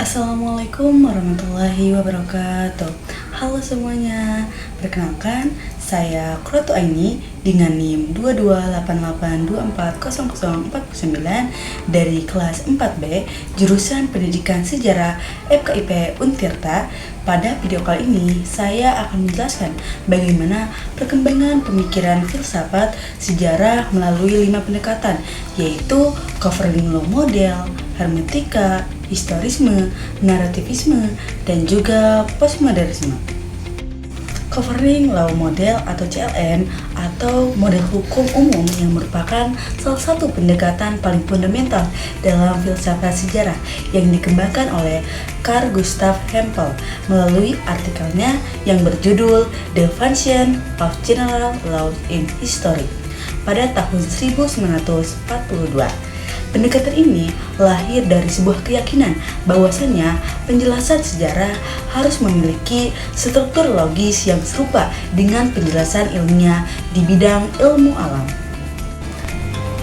Assalamualaikum warahmatullahi wabarakatuh. Halo semuanya, perkenalkan saya Kroto Aini dengan NIM 2288240049 dari kelas 4B jurusan Pendidikan Sejarah FKIP Untirta. Pada video kali ini saya akan menjelaskan bagaimana perkembangan pemikiran filsafat sejarah melalui 5 pendekatan, yaitu covering law model, hermeneutika, historisme, narativisme, dan juga postmodernisme. Covering Law Model atau CLM atau model hukum umum yang merupakan salah satu pendekatan paling fundamental dalam filsafat sejarah yang dikembangkan oleh Carl Gustav Hempel melalui artikelnya yang berjudul The Function of General Laws in History pada tahun 1942. Pendekatan ini lahir dari sebuah keyakinan bahwasannya penjelasan sejarah harus memiliki struktur logis yang serupa dengan penjelasan ilmiah di bidang ilmu alam.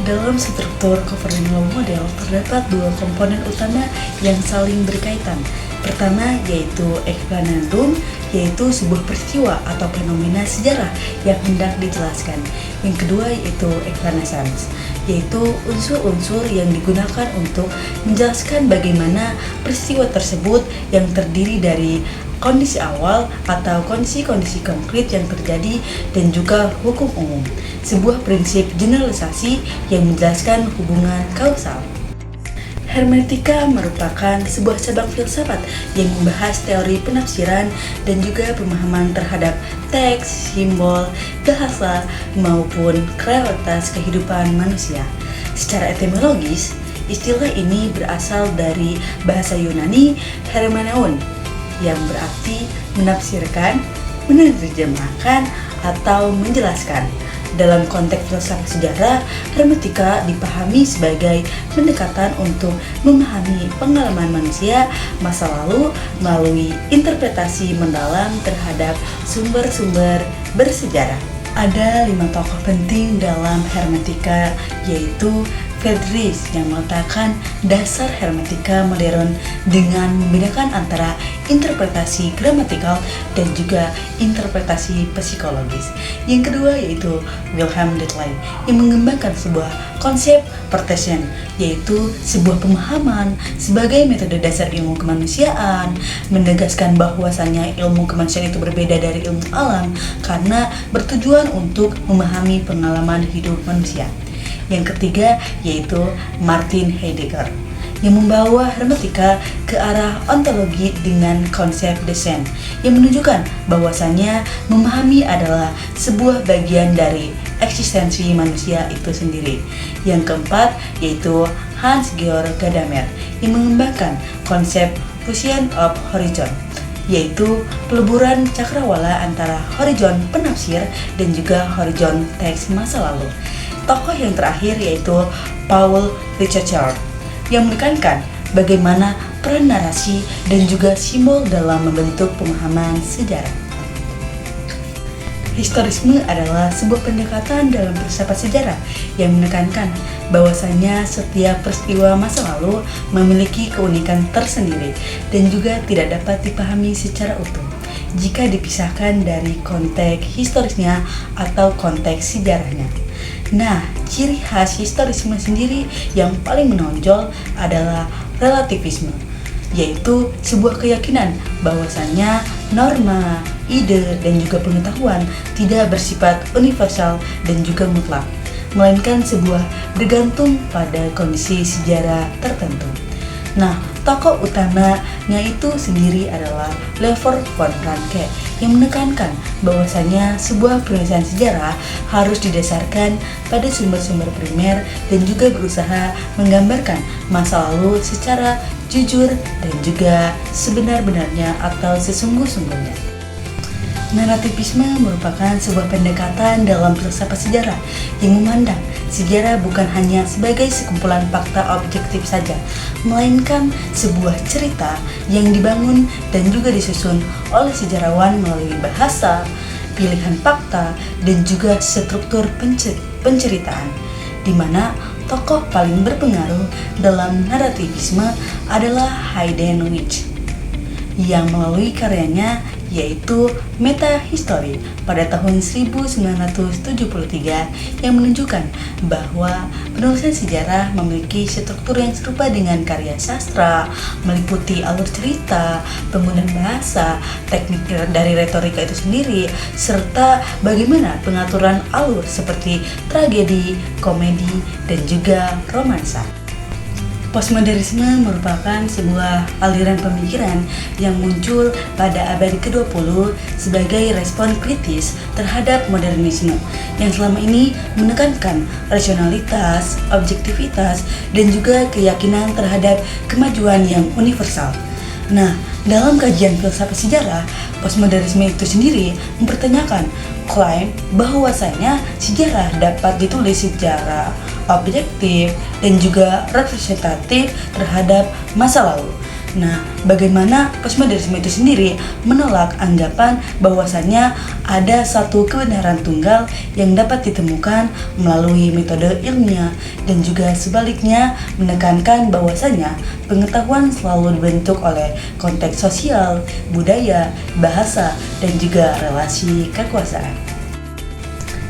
Dalam struktur covering law model terdapat dua komponen utama yang saling berkaitan. Pertama yaitu explanandum, yaitu sebuah peristiwa atau fenomena sejarah yang hendak dijelaskan. Yang kedua yaitu explanations, yaitu unsur-unsur yang digunakan untuk menjelaskan bagaimana peristiwa tersebut yang terdiri dari kondisi awal atau kondisi-kondisi konkret yang terjadi dan juga hukum umum. Sebuah prinsip generalisasi yang menjelaskan hubungan kausal. Hermeneutika merupakan sebuah cabang filsafat yang membahas teori penafsiran dan juga pemahaman terhadap teks, simbol, bahasa, maupun realitas kehidupan manusia. Secara etimologis, istilah ini berasal dari bahasa Yunani hermeneun, yang berarti menafsirkan, menerjemahkan, atau menjelaskan. Dalam konteks filsafat sejarah, hermeneutika dipahami sebagai pendekatan untuk memahami pengalaman manusia masa lalu melalui interpretasi mendalam terhadap sumber-sumber bersejarah. Ada 5 tokoh penting dalam hermeneutika, yaitu Friedrich yang meletakkan dasar hermeneutika modern dengan membedakan antara interpretasi gramatikal dan juga interpretasi psikologis. Yang kedua yaitu Wilhelm Detlef yang mengembangkan sebuah konsep Protection, yaitu sebuah pemahaman sebagai metode dasar ilmu kemanusiaan, menegaskan bahwasannya ilmu kemanusiaan itu berbeda dari ilmu alam karena bertujuan untuk memahami pengalaman hidup manusia. Yang ketiga yaitu Martin Heidegger yang membawa hermeneutika ke arah ontologi dengan konsep descent yang menunjukkan bahwasannya memahami adalah sebuah bagian dari eksistensi manusia itu sendiri. Yang keempat yaitu Hans-Georg Gadamer yang mengembangkan konsep fusion of horizon, yaitu peleburan cakrawala antara horizon penafsir dan juga horizon teks masa lalu. Tokoh yang terakhir yaitu Paul Ricoeur yang menekankan bagaimana peran narasi dan juga simbol dalam membentuk pemahaman sejarah. Historisme adalah sebuah pendekatan dalam filsafat sejarah yang menekankan bahwasanya setiap peristiwa masa lalu memiliki keunikan tersendiri dan juga tidak dapat dipahami secara utuh jika dipisahkan dari konteks historisnya atau konteks sejarahnya. Nah, ciri khas historisme sendiri yang paling menonjol adalah relativisme, yaitu sebuah keyakinan bahwasannya norma, ide, dan juga pengetahuan tidak bersifat universal dan juga mutlak, melainkan sebuah bergantung pada kondisi sejarah tertentu. Nah, tokoh utamanya itu sendiri adalah Lefort von Ranke yang menekankan bahwasannya sebuah penyelesaian sejarah harus didasarkan pada sumber-sumber primer dan juga berusaha menggambarkan masa lalu secara jujur dan juga sebenar-benarnya atau sesungguh-sungguhnya. Narativisme merupakan sebuah pendekatan dalam filsafat sejarah yang memandang sejarah bukan hanya sebagai sekumpulan fakta objektif saja, melainkan sebuah cerita yang dibangun dan juga disusun oleh sejarawan melalui bahasa, pilihan fakta, dan juga struktur penceritaan, di mana tokoh paling berpengaruh dalam narativisme adalah Hayden Witch, yang melalui karyanya yaitu Meta History pada tahun 1973 yang menunjukkan bahwa penulisan sejarah memiliki struktur yang serupa dengan karya sastra, meliputi alur cerita, penggunaan bahasa, teknik dari retorika itu sendiri, serta bagaimana pengaturan alur seperti tragedi, komedi, dan juga romansa. Postmodernisme merupakan sebuah aliran pemikiran yang muncul pada abad ke-20 sebagai respon kritis terhadap modernisme yang selama ini menekankan rasionalitas, objektivitas, dan juga keyakinan terhadap kemajuan yang universal. Nah, dalam kajian filsafat sejarah, postmodernisme itu sendiri mempertanyakan klaim bahwasanya sejarah dapat ditulis secara objektif dan juga representatif terhadap masa lalu. Nah, bagaimana postmodernisme itu sendiri menolak anggapan bahwasannya ada satu kebenaran tunggal yang dapat ditemukan melalui metode ilmiah, dan juga sebaliknya menekankan bahwasannya pengetahuan selalu dibentuk oleh konteks sosial, budaya, bahasa, dan juga relasi kekuasaan.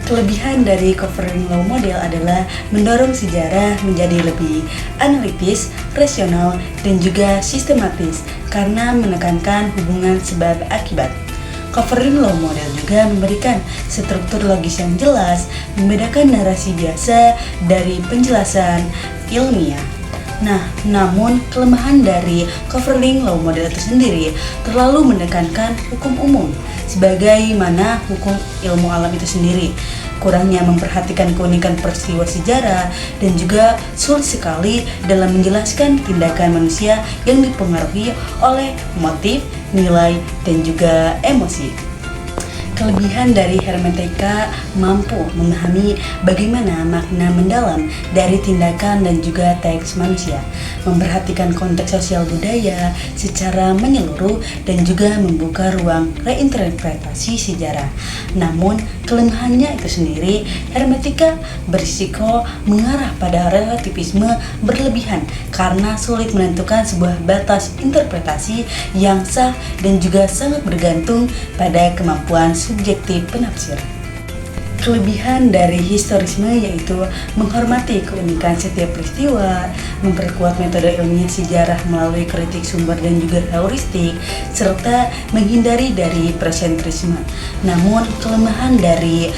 Kelebihan dari Covering Law Model adalah mendorong sejarah menjadi lebih analitis, rasional, dan juga sistematis karena menekankan hubungan sebab akibat. Covering Law Model juga memberikan struktur logis yang jelas, membedakan narasi biasa dari penjelasan ilmiah. Nah, namun kelemahan dari Covering Law Model itu sendiri terlalu menekankan hukum umum sebagaimana hukum ilmu alam itu sendiri. Kurangnya memperhatikan keunikan peristiwa sejarah dan juga sulit sekali dalam menjelaskan tindakan manusia yang dipengaruhi oleh motif, nilai, dan juga emosi. Kelebihan dari hermeneutika mampu memahami bagaimana makna mendalam dari tindakan dan juga teks manusia, memperhatikan konteks sosial budaya secara menyeluruh, dan juga membuka ruang reinterpretasi sejarah. Namun, kelemahannya itu sendiri, hermeneutika berisiko mengarah pada relativisme berlebihan karena sulit menentukan sebuah batas interpretasi yang sah dan juga sangat bergantung pada kemampuan subjektif penafsir. Kelebihan dari historisme yaitu menghormati keunikan setiap peristiwa, memperkuat metode ilmiah sejarah melalui kritik sumber dan juga heuristik, serta menghindari dari presentrisme. Namun, kelemahan dari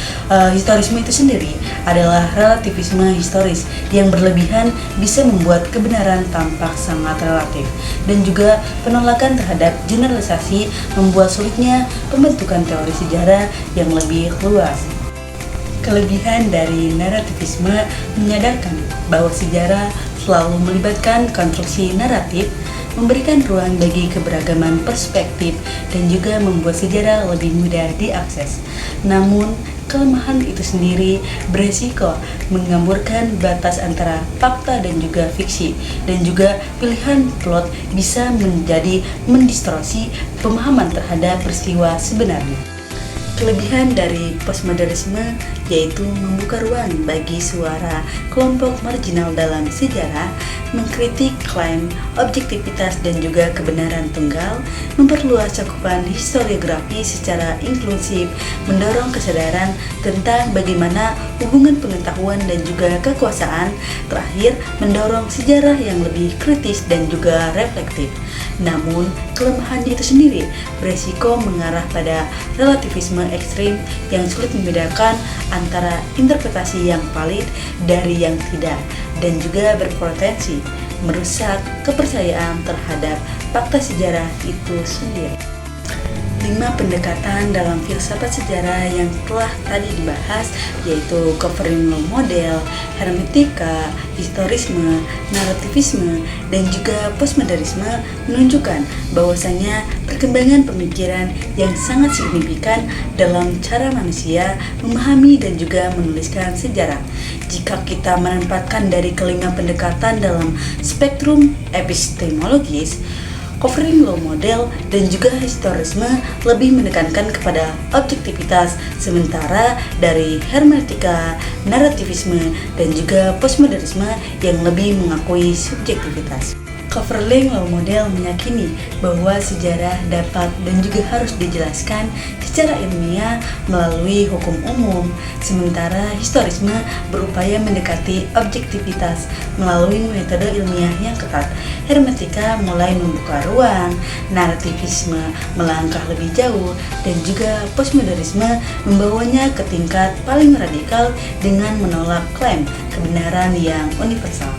historisme itu sendiri adalah relativisme historis yang berlebihan bisa membuat kebenaran tampak sangat relatif, dan juga penolakan terhadap generalisasi membuat sulitnya pembentukan teori sejarah yang lebih luas. Kelebihan dari narativisme menyadarkan bahwa sejarah selalu melibatkan konstruksi naratif, memberikan ruang bagi keberagaman perspektif, dan juga membuat sejarah lebih mudah diakses. Namun, kelemahan itu sendiri beresiko menggamburkan batas antara fakta dan juga fiksi, dan juga pilihan plot bisa menjadi mendistorsi pemahaman terhadap peristiwa sebenarnya. Kelebihan dari postmodernisme yaitu membuka ruang bagi suara kelompok marginal dalam sejarah, mengkritik klaim objektivitas dan juga kebenaran tunggal, memperluas cakupan historiografi secara inklusif, mendorong kesadaran tentang bagaimana hubungan pengetahuan dan juga kekuasaan, terakhir mendorong sejarah yang lebih kritis dan juga reflektif. Namun, kelemahannya itu sendiri beresiko mengarah pada relativisme ekstrim yang sulit membedakan antara interpretasi yang valid dari yang tidak, dan juga berpotensi merusak kepercayaan terhadap fakta sejarah itu sendiri. 5 pendekatan dalam filsafat sejarah yang telah tadi dibahas yaitu Covering Law Model, hermeneutika, historisme, narativisme, dan juga postmodernisme menunjukkan bahwasanya perkembangan pemikiran yang sangat signifikan dalam cara manusia memahami dan juga menuliskan sejarah. Jika kita menempatkan dari kelima pendekatan dalam spektrum epistemologis, covering role model dan juga historisme lebih menekankan kepada objektivitas, sementara dari hermeneutika, narativisme, dan juga postmodernisme yang lebih mengakui subjektivitas. Coverlink role model meyakini bahwa sejarah dapat dan juga harus dijelaskan secara ilmiah melalui hukum umum, sementara historisme berupaya mendekati objektivitas melalui metode ilmiah yang ketat. Hermeneutika mulai membuka ruang, narativisme melangkah lebih jauh, dan juga postmodernisme membawanya ke tingkat paling radikal dengan menolak klaim kebenaran yang universal.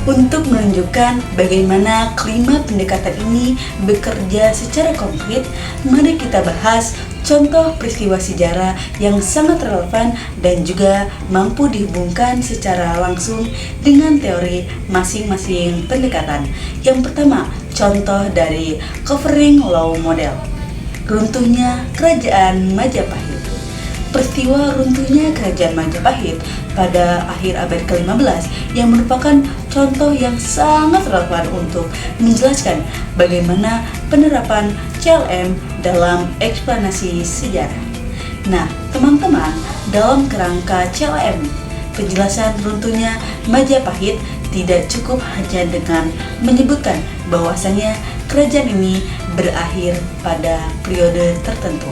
Untuk menunjukkan bagaimana kelima pendekatan ini bekerja secara konkret, mari kita bahas contoh peristiwa sejarah yang sangat relevan dan juga mampu dihubungkan secara langsung dengan teori masing-masing pendekatan. Yang pertama, contoh dari covering law model. Runtuhnya Kerajaan Majapahit. Peristiwa runtuhnya Kerajaan Majapahit pada akhir abad ke-15 yang merupakan contoh yang sangat relevan untuk menjelaskan bagaimana penerapan CLM dalam eksplanasi sejarah. Nah, teman-teman, dalam kerangka CLM, penjelasan runtuhnya Majapahit tidak cukup hanya dengan menyebutkan bahwasanya kerajaan ini berakhir pada periode tertentu,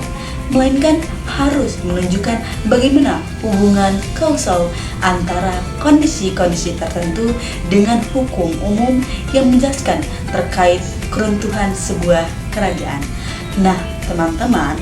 melainkan harus menunjukkan bagaimana hubungan kausal antara kondisi-kondisi tertentu dengan hukum umum yang menjelaskan terkait keruntuhan sebuah kerajaan. Nah, teman-teman,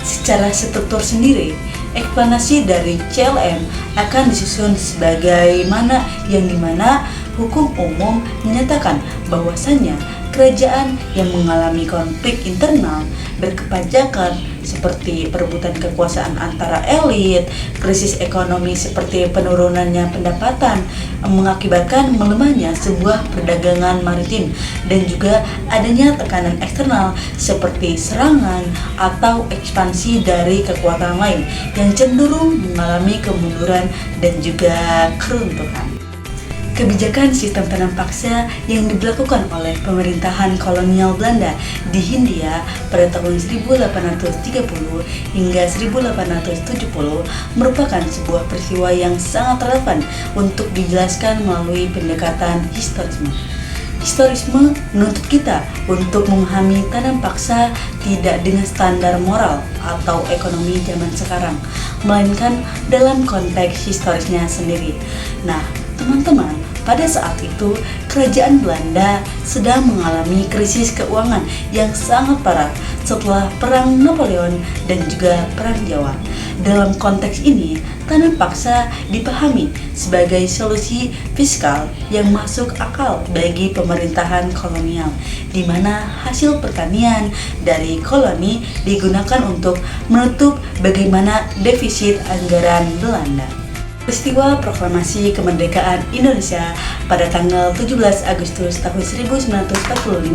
secara struktur sendiri, eksplanasi dari CLM akan disusun sebagaimana yang dimana hukum umum menyatakan bahwasannya kerajaan yang mengalami konflik internal berkepanjangan seperti perebutan kekuasaan antara elit, krisis ekonomi seperti penurunannya pendapatan, mengakibatkan melemahnya sebuah perdagangan maritim, dan juga adanya tekanan eksternal seperti serangan atau ekspansi dari kekuatan lain yang cenderung mengalami kemunduran dan juga keruntuhan. Kebijakan sistem tanam paksa yang diberlakukan oleh pemerintahan kolonial Belanda di Hindia pada tahun 1830 hingga 1870 merupakan sebuah peristiwa yang sangat relevan untuk dijelaskan melalui pendekatan historisme. Historisme menuntut kita untuk memahami tanam paksa tidak dengan standar moral atau ekonomi zaman sekarang, melainkan dalam konteks historisnya sendiri. Nah, teman-teman, pada saat itu kerajaan Belanda sedang mengalami krisis keuangan yang sangat parah setelah Perang Napoleon dan juga Perang Jawa. Dalam konteks ini, tanam paksa dipahami sebagai solusi fiskal yang masuk akal bagi pemerintahan kolonial, di mana hasil pertanian dari koloni digunakan untuk menutup bagaimana defisit anggaran Belanda. Peristiwa Proklamasi Kemerdekaan Indonesia pada tanggal 17 Agustus tahun 1945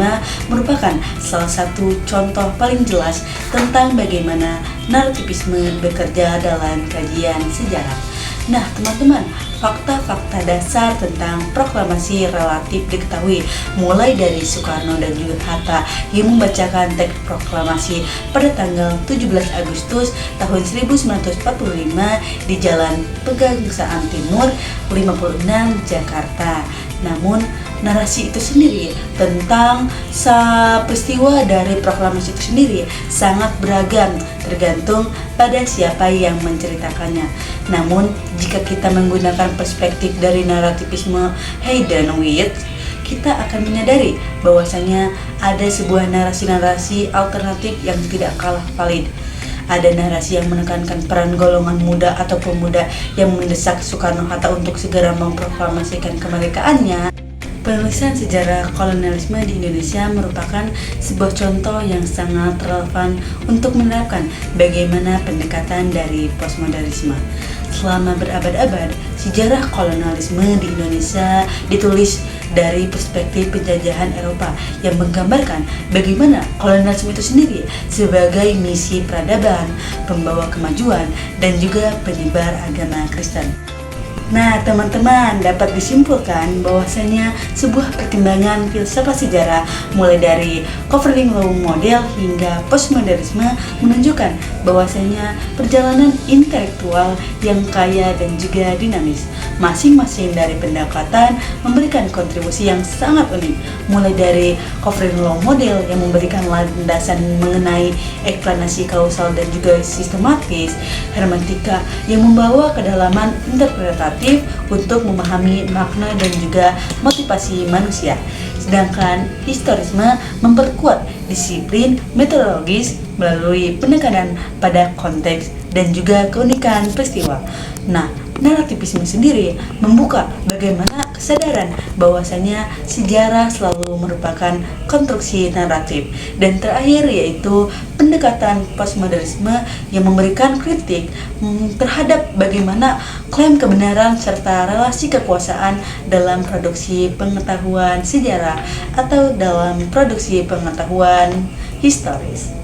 merupakan salah satu contoh paling jelas tentang bagaimana narativisme bekerja dalam kajian sejarah. Nah, teman-teman, fakta-fakta dasar tentang proklamasi relatif diketahui mulai dari Soekarno dan juga Hatta yang membacakan teks proklamasi pada tanggal 17 Agustus tahun 1945 di Jalan Pegangsaan Timur 56 Jakarta. Namun, narasi itu sendiri tentang peristiwa dari proklamasi itu sendiri sangat beragam tergantung pada siapa yang menceritakannya. Namun, jika kita menggunakan perspektif dari narativisme Heidenreich, kita akan menyadari bahwasanya ada sebuah narasi-narasi alternatif yang tidak kalah valid. Ada narasi yang menekankan peran golongan muda atau pemuda yang mendesak Soekarno-Hatta untuk segera memproklamasikan kemerdekaannya. Penulisan sejarah kolonialisme di Indonesia merupakan sebuah contoh yang sangat relevan untuk menerapkan bagaimana pendekatan dari postmodernisme. Selama berabad-abad, sejarah kolonialisme di Indonesia ditulis dari perspektif penjajahan Eropa yang menggambarkan bagaimana kolonialisme itu sendiri sebagai misi peradaban, pembawa kemajuan, dan juga penyebar agama Kristen. Nah, teman-teman, dapat disimpulkan bahwasanya sebuah perkembangan filsafat sejarah mulai dari covering role model hingga postmodernisme menunjukkan bahwasanya perjalanan intelektual yang kaya dan juga dinamis. Masing-masing dari pendekatan memberikan kontribusi yang sangat unik, mulai dari covering role model yang memberikan landasan mengenai eksplanasi kausal dan juga sistematis, hermeneutika yang membawa kedalaman interpretatif untuk memahami makna dan juga motivasi manusia. Sedangkan historisme memperkuat disiplin metodologis melalui penekanan pada konteks dan juga keunikan peristiwa. Nah, narativisme sendiri membuka bagaimana kesadaran bahwasanya sejarah selalu merupakan konstruksi naratif. Dan terakhir yaitu pendekatan postmodernisme yang memberikan kritik terhadap bagaimana klaim kebenaran serta relasi kekuasaan dalam produksi pengetahuan sejarah atau dalam produksi pengetahuan historis.